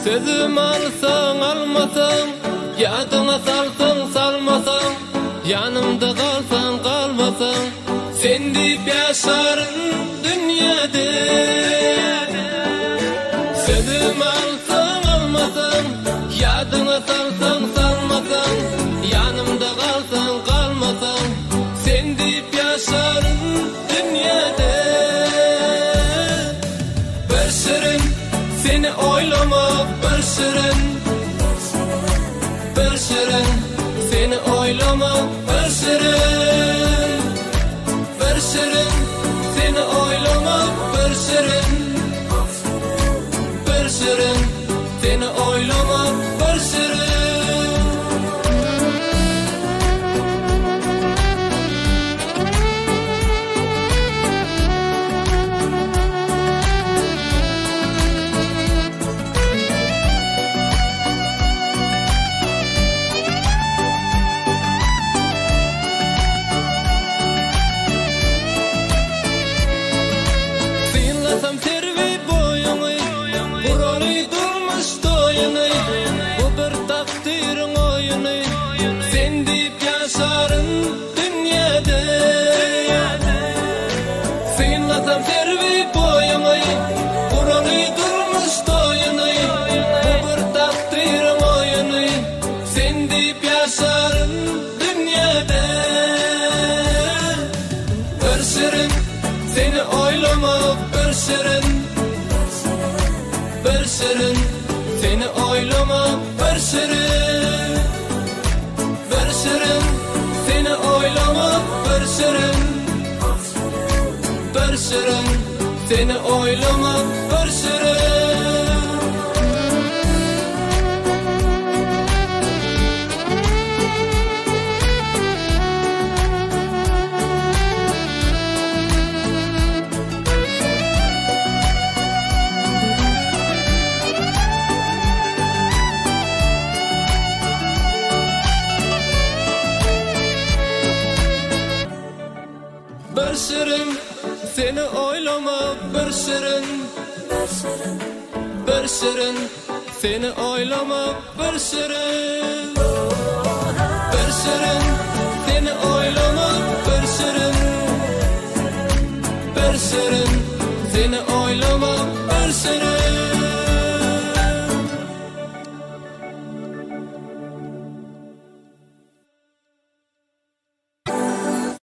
Sözüm alsan almasan, yadına salsan salmasan, yanımda kalsan kalmasan, sen deyip yaşarım dünyada. Sözüm alsan almasan, yadına salsan salmasan, yanımda kalsan kalmasan, sen deyip yaşarım dünyada. Bir şirin seni oylamak, bir şirin, bir şirin seni oylamak, bir şirin, bir şirin seni oylamak, bir şirin, bir şirin seni oylamak, bir şirin. Seni oylamak bir şirin, bir şirin seni oylamak, bir şirin, bir şirin seni oylamak, bir şirin, bir şirin seni oylamak, bir şirin. Bir şirin seni oylamak, bir şirin, bir şirin seni oylamak, bir şirin, bir şirin seni oylamak, bir şirin, bir şirin seni oylamak, bir şirin.